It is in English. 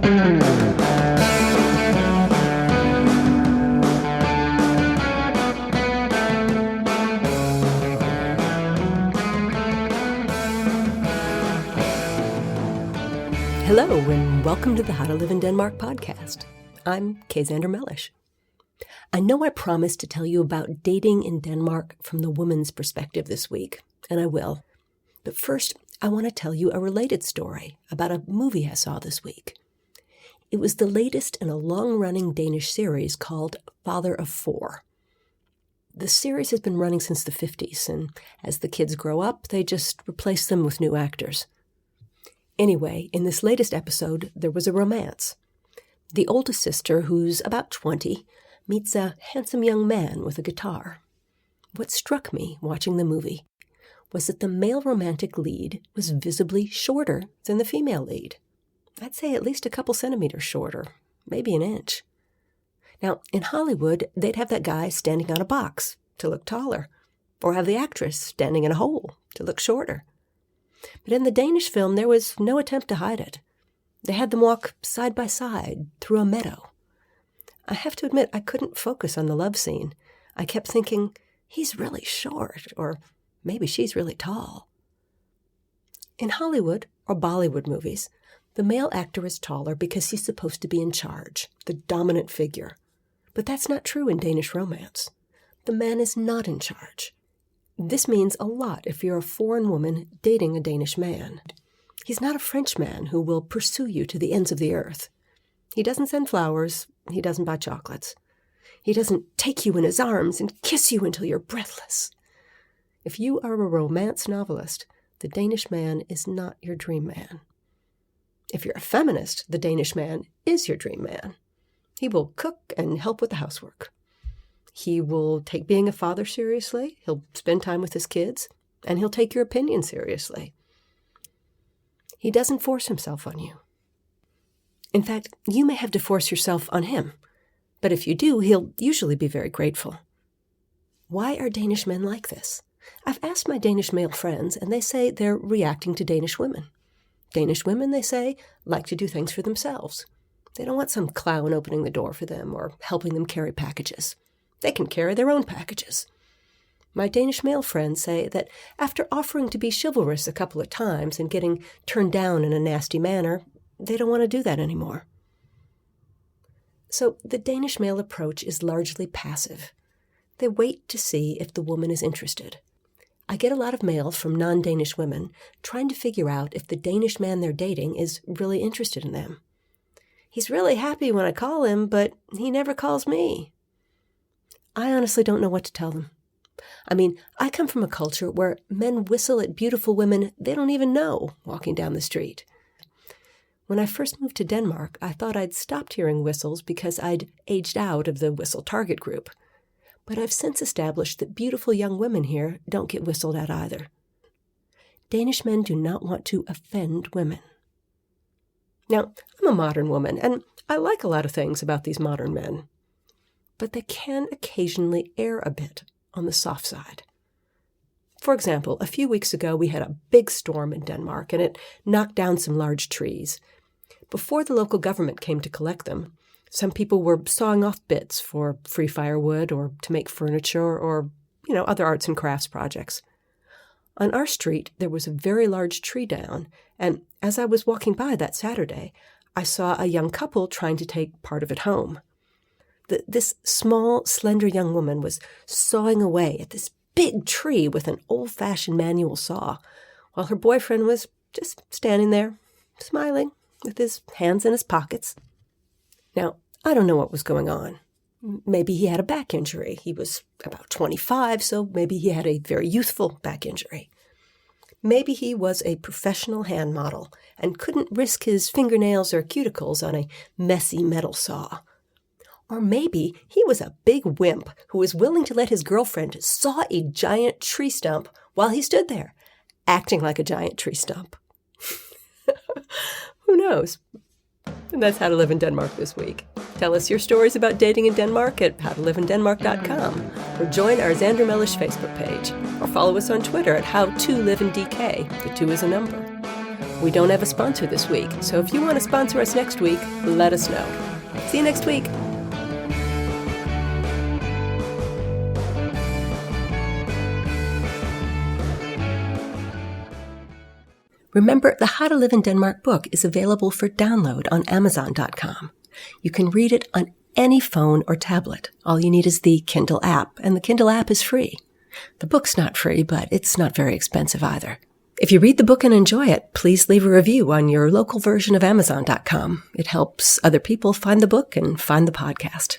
Hello, and welcome to the How to Live in Denmark podcast. I'm Kaysander Mellish. I know I promised to tell you about dating in Denmark from the woman's perspective this week, and I will. But first, I want to tell you a related story about a movie I saw this week. It was the latest in a long-running Danish series called Father of Four. The series has been running since the 50s, and as the kids grow up, they just replace them with new actors. Anyway, in this latest episode, there was a romance. The oldest sister, who's about 20, meets a handsome young man with a guitar. What struck me watching the movie was that the male romantic lead was visibly shorter than the female lead. I'd say at least a couple centimeters shorter, maybe an inch. Now, in Hollywood, they'd have that guy standing on a box to look taller, or have the actress standing in a hole to look shorter. But in the Danish film, there was no attempt to hide it. They had them walk side by side through a meadow. I have to admit, I couldn't focus on the love scene. I kept thinking, he's really short, or maybe she's really tall. In Hollywood or Bollywood movies, the male actor is taller because he's supposed to be in charge, the dominant figure. But that's not true in Danish romance. The man is not in charge. This means a lot if you're a foreign woman dating a Danish man. He's not a French man who will pursue you to the ends of the earth. He doesn't send flowers. He doesn't buy chocolates. He doesn't take you in his arms and kiss you until you're breathless. If you are a romance novelist, the Danish man is not your dream man. If you're a feminist, the Danish man is your dream man. He will cook and help with the housework. He will take being a father seriously, he'll spend time with his kids, and he'll take your opinion seriously. He doesn't force himself on you. In fact, you may have to force yourself on him, but if you do, he'll usually be very grateful. Why are Danish men like this? I've asked my Danish male friends, and they say they're reacting to Danish women. Danish women, they say, like to do things for themselves. They don't want some clown opening the door for them or helping them carry packages. They can carry their own packages. My Danish male friends say that after offering to be chivalrous a couple of times and getting turned down in a nasty manner, they don't want to do that anymore. So the Danish male approach is largely passive. They wait to see if the woman is interested. I get a lot of mail from non-Danish women trying to figure out if the Danish man they're dating is really interested in them. He's really happy when I call him, but he never calls me. I honestly don't know what to tell them. I mean, I come from a culture where men whistle at beautiful women they don't even know walking down the street. When I first moved to Denmark, I thought I'd stopped hearing whistles because I'd aged out of the whistle target group. But I've since established that beautiful young women here don't get whistled at either. Danish men do not want to offend women. Now, I'm a modern woman, and I like a lot of things about these modern men. But they can occasionally err a bit on the soft side. For example, a few weeks ago we had a big storm in Denmark, and it knocked down some large trees. Before the local government came to collect them, some people were sawing off bits for free firewood or to make furniture or, other arts and crafts projects. On our street, there was a very large tree down, and as I was walking by that Saturday, I saw a young couple trying to take part of it home. This small, slender young woman was sawing away at this big tree with an old-fashioned manual saw, while her boyfriend was just standing there, smiling, with his hands in his pockets. Now, I don't know what was going on. Maybe he had a back injury. He was about 25, so maybe he had a very youthful back injury. Maybe he was a professional hand model and couldn't risk his fingernails or cuticles on a messy metal saw. Or maybe he was a big wimp who was willing to let his girlfriend saw a giant tree stump while he stood there, acting like a giant tree stump. Who knows? And that's How to Live in Denmark this week. Tell us your stories about dating in Denmark at howtolivein.denmark.com, or join our Xander Mellish Facebook page, or follow us on Twitter at HowToLiveInDK. The 2 is a number. We don't have a sponsor this week, so if you want to sponsor us next week, let us know. See you next week. Remember, the How to Live in Denmark book is available for download on Amazon.com. You can read it on any phone or tablet. All you need is the Kindle app, and the Kindle app is free. The book's not free, but it's not very expensive either. If you read the book and enjoy it, please leave a review on your local version of Amazon.com. It helps other people find the book and find the podcast.